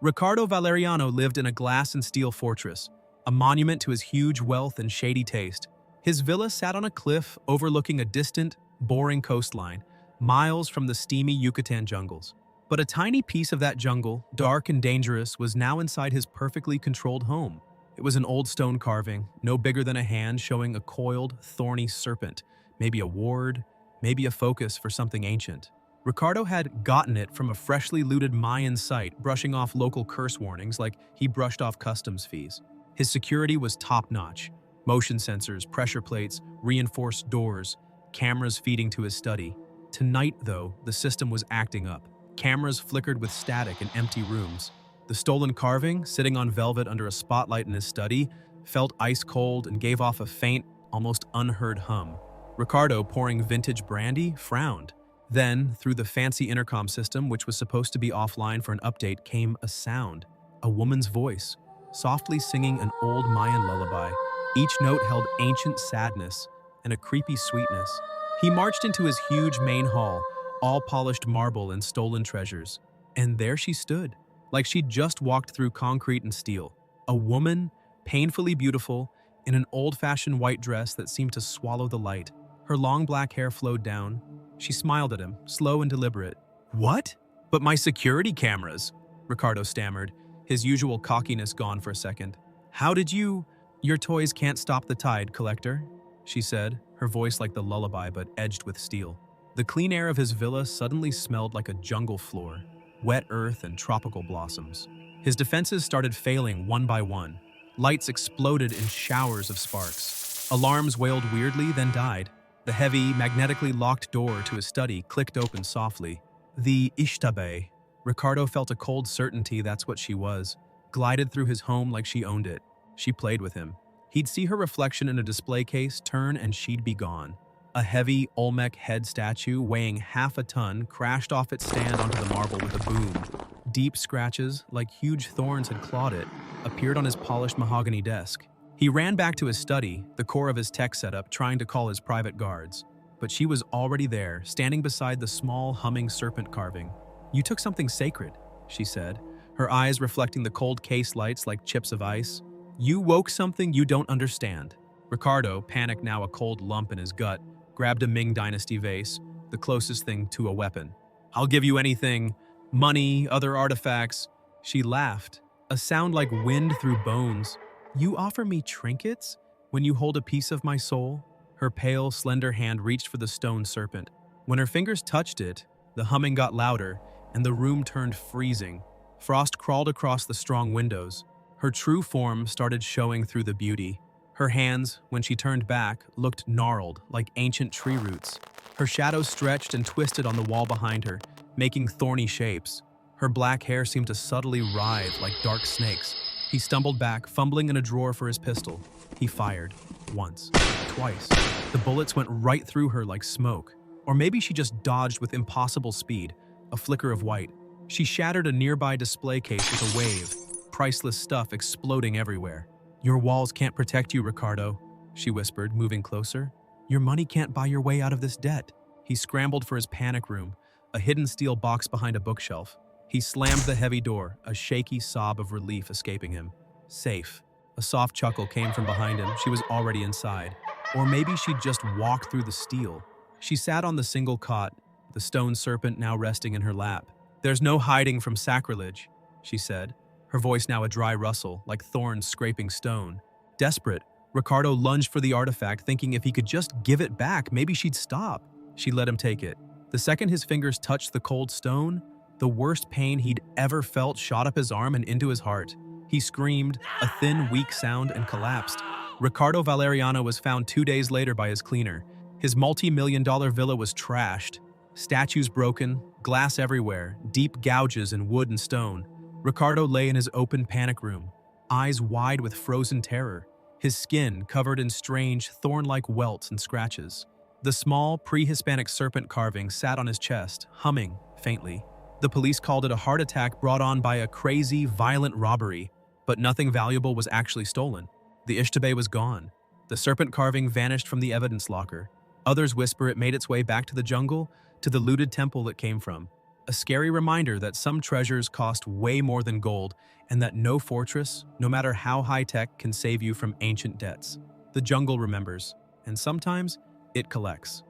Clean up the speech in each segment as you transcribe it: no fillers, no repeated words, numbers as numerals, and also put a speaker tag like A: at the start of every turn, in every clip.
A: Ricardo Valeriano lived in a glass and steel fortress, a monument to his huge wealth and shady taste. His villa sat on a cliff overlooking a distant, boring coastline, miles from the steamy Yucatan jungles. But a tiny piece of that jungle, dark and dangerous, was now inside his perfectly controlled home. It was an old stone carving, no bigger than a hand, showing a coiled, thorny serpent, maybe a ward, maybe a focus for something ancient. Ricardo had gotten it from a freshly looted Mayan site, brushing off local curse warnings like he brushed off customs fees. His security was top-notch. Motion sensors, pressure plates, reinforced doors, cameras feeding to his study. Tonight, though, the system was acting up. Cameras flickered with static in empty rooms. The stolen carving, sitting on velvet under a spotlight in his study, felt ice-cold and gave off a faint, almost unheard hum. Ricardo, pouring vintage brandy, frowned. Then, through the fancy intercom system, which was supposed to be offline for an update, came a sound. A woman's voice, softly singing an old Mayan lullaby. Each note held ancient sadness and a creepy sweetness. He marched into his huge main hall, all polished marble and stolen treasures. And there she stood, like she'd just walked through concrete and steel. A woman, painfully beautiful, in an old-fashioned white dress that seemed to swallow the light. Her long black hair flowed down. She smiled at him, slow and deliberate. "What? But my security cameras," Ricardo stammered, his usual cockiness gone for a second. "How did you—" "Your toys can't stop the tide, collector," she said, her voice like the lullaby but edged with steel. The clean air of his villa suddenly smelled like a jungle floor, wet earth and tropical blossoms. His defenses started failing one by one. Lights exploded in showers of sparks. Alarms wailed weirdly, then died. The heavy, magnetically locked door to his study clicked open softly. The Xtabay. Ricardo felt a cold certainty that's what she was, glided through his home like she owned it. She played with him. He'd see her reflection in a display case, turn, and she'd be gone. A heavy Olmec head statue weighing half a ton crashed off its stand onto the marble with a boom. Deep scratches, like huge thorns had clawed it, appeared on his polished mahogany desk. He ran back to his study, the core of his tech setup, trying to call his private guards. But she was already there, standing beside the small, humming serpent carving. "You took something sacred," she said, her eyes reflecting the cold case lights like chips of ice. "You woke something you don't understand." Ricardo, panic now a cold lump in his gut, grabbed a Ming Dynasty vase, the closest thing to a weapon. "I'll give you anything. Money, other artifacts." She laughed, a sound like wind through bones. "You offer me trinkets when you hold a piece of my soul?" Her pale, slender hand reached for the stone serpent. When her fingers touched it, the humming got louder, and the room turned freezing. Frost crawled across the strong windows. Her true form started showing through the beauty. Her hands, when she turned back, looked gnarled, like ancient tree roots. Her shadows stretched and twisted on the wall behind her, making thorny shapes. Her black hair seemed to subtly writhe like dark snakes. He stumbled back, fumbling in a drawer for his pistol. He fired. Once. Twice. The bullets went right through her like smoke. Or maybe she just dodged with impossible speed, a flicker of white. She shattered a nearby display case with a wave, priceless stuff exploding everywhere. "Your walls can't protect you, Ricardo," she whispered, moving closer. "Your money can't buy your way out of this debt." He scrambled for his panic room, a hidden steel box behind a bookshelf. He slammed the heavy door, a shaky sob of relief escaping him. Safe. A soft chuckle came from behind him. She was already inside. Or maybe she'd just walked through the steel. She sat on the single cot, the stone serpent now resting in her lap. "There's no hiding from sacrilege," she said, her voice now a dry rustle, like thorns scraping stone. Desperate, Ricardo lunged for the artifact, thinking if he could just give it back, maybe she'd stop. She let him take it. The second his fingers touched the cold stone, the worst pain he'd ever felt shot up his arm and into his heart. He screamed, a thin, weak sound, and collapsed. Ricardo Valeriano was found 2 days later by his cleaner. His multi-million-dollar villa was trashed. Statues broken, glass everywhere, deep gouges in wood and stone. Ricardo lay in his open panic room, eyes wide with frozen terror, his skin covered in strange, thorn-like welts and scratches. The small, pre-Hispanic serpent carving sat on his chest, humming faintly. The police called it a heart attack brought on by a crazy, violent robbery, but nothing valuable was actually stolen. The ish-tah-BUY was gone. The serpent carving vanished from the evidence locker. Others whisper it made its way back to the jungle, to the looted temple it came from. A scary reminder that some treasures cost way more than gold and that no fortress, no matter how high-tech, can save you from ancient debts. The jungle remembers, and sometimes it collects.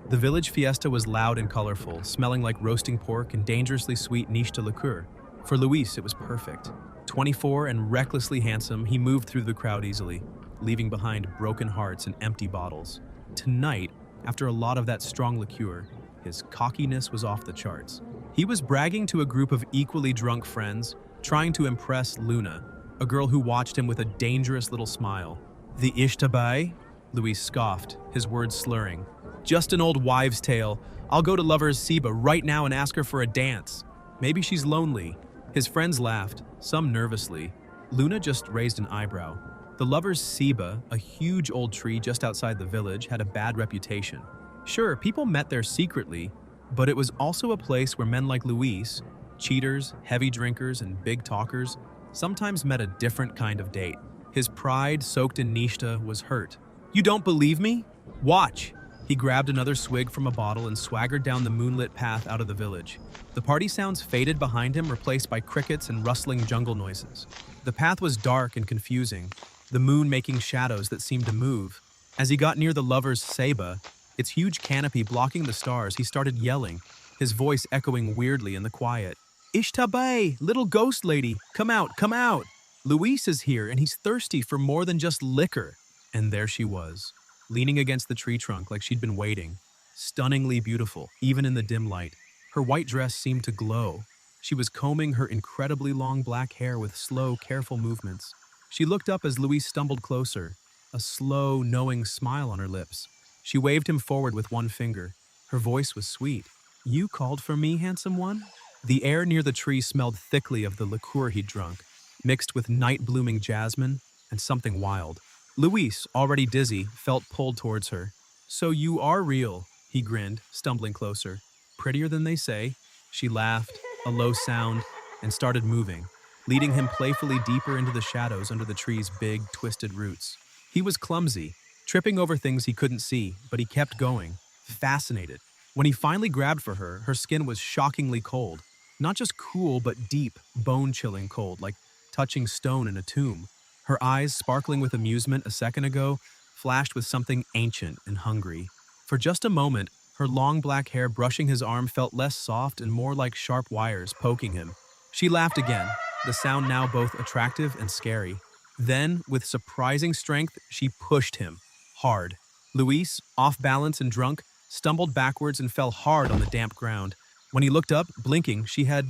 A: The village fiesta was loud and colorful, smelling like roasting pork and dangerously sweet ish-tah liqueur. For Luis, it was perfect. 24 and recklessly handsome, he moved through the crowd easily, leaving behind broken hearts and empty bottles. Tonight, after a lot of that strong liqueur, his cockiness was off the charts. He was bragging to a group of equally drunk friends, trying to impress Luna, a girl who watched him with a dangerous little smile. The ish-tah-BUY? Luis scoffed, his words slurring. Just an old wives' tale. I'll go to lover's Ceiba right now and ask her for a dance. Maybe she's lonely. His friends laughed, some nervously. Luna just raised an eyebrow. The lover's Ceiba, a huge old tree just outside the village, had a bad reputation. Sure, people met there secretly, but it was also a place where men like Luis, cheaters, heavy drinkers, and big talkers, sometimes met a different kind of date. His pride, soaked in ish-tah, was hurt. You don't believe me? Watch! He grabbed another swig from a bottle and swaggered down the moonlit path out of the village. The party sounds faded behind him, replaced by crickets and rustling jungle noises. The path was dark and confusing, the moon making shadows that seemed to move. As he got near the lover's Ceiba, its huge canopy blocking the stars, he started yelling, his voice echoing weirdly in the quiet. Xtabay, little ghost lady, come out, come out! Luis is here and he's thirsty for more than just liquor. And there she was, leaning against the tree trunk like she'd been waiting. Stunningly beautiful, even in the dim light. Her white dress seemed to glow. She was combing her incredibly long black hair with slow, careful movements. She looked up as Luis stumbled closer, a slow, knowing smile on her lips. She waved him forward with one finger. Her voice was sweet. You called for me, handsome one? The air near the tree smelled thickly of the liqueur he'd drunk, mixed with night-blooming jasmine and something wild. Luis, already dizzy, felt pulled towards her. So you are real, he grinned, stumbling closer. Prettier than they say. She laughed, a low sound, and started moving, leading him playfully deeper into the shadows under the tree's big, twisted roots. He was clumsy, tripping over things he couldn't see, but he kept going, fascinated. When he finally grabbed for her, her skin was shockingly cold. Not just cool, but deep, bone-chilling cold, like touching stone in a tomb. Her eyes, sparkling with amusement a second ago, flashed with something ancient and hungry. For just a moment, her long black hair brushing his arm felt less soft and more like sharp wires poking him. She laughed again, the sound now both attractive and scary. Then, with surprising strength, she pushed him. Hard. Luis, off balance and drunk, stumbled backwards and fell hard on the damp ground. When he looked up, blinking, she had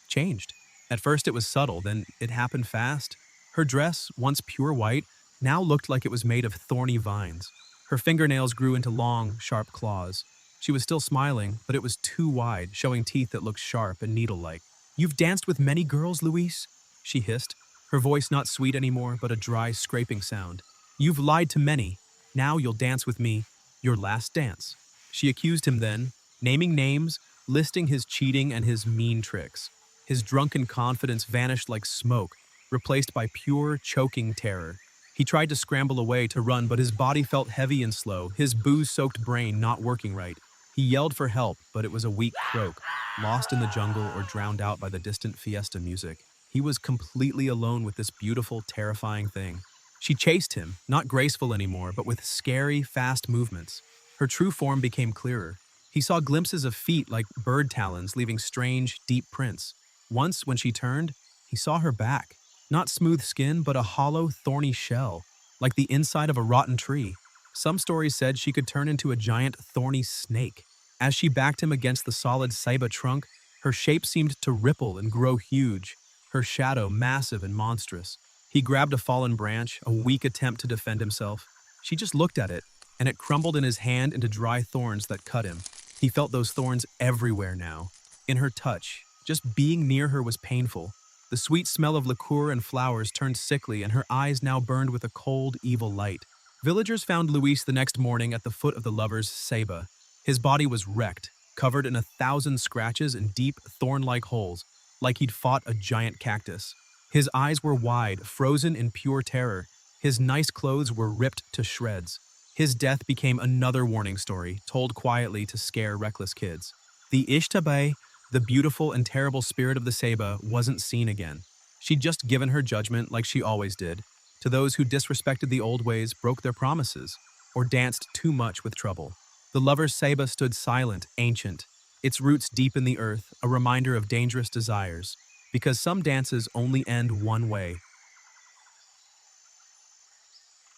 A: changed. At first it was subtle, then it happened fast. Her dress, once pure white, now looked like it was made of thorny vines. Her fingernails grew into long, sharp claws. She was still smiling, but it was too wide, showing teeth that looked sharp and needle-like. You've danced with many girls, Luis? She hissed, her voice not sweet anymore, but a dry, scraping sound. You've lied to many. Now you'll dance with me. Your last dance. She accused him then, naming names, listing his cheating and his mean tricks. His drunken confidence vanished like smoke, replaced by pure, choking terror. He tried to scramble away to run, but his body felt heavy and slow, his booze-soaked brain not working right. He yelled for help, but it was a weak croak, lost in the jungle or drowned out by the distant fiesta music. He was completely alone with this beautiful, terrifying thing. She chased him, not graceful anymore, but with scary, fast movements. Her true form became clearer. He saw glimpses of feet like bird talons leaving strange, deep prints. Once, when she turned, he saw her back. Not smooth skin, but a hollow, thorny shell, like the inside of a rotten tree. Some stories said she could turn into a giant, thorny snake. As she backed him against the solid Ceiba trunk, her shape seemed to ripple and grow huge, her shadow massive and monstrous. He grabbed a fallen branch, a weak attempt to defend himself. She just looked at it, and it crumbled in his hand into dry thorns that cut him. He felt those thorns everywhere now. In her touch, just being near her was painful. The sweet smell of liqueur and flowers turned sickly, and her eyes now burned with a cold, evil light. Villagers found Luis the next morning at the foot of the lover's Ceiba. His body was wrecked, covered in 1,000 scratches and deep, thorn-like holes, like he'd fought a giant cactus. His eyes were wide, frozen in pure terror. His nice clothes were ripped to shreds. His death became another warning story, told quietly to scare reckless kids. The ish-tah-BUY, the beautiful and terrible spirit of the Ceiba, wasn't seen again. She'd just given her judgment like she always did, to those who disrespected the old ways, broke their promises, or danced too much with trouble. The lover's Ceiba stood silent, ancient, its roots deep in the earth, a reminder of dangerous desires, because some dances only end one way,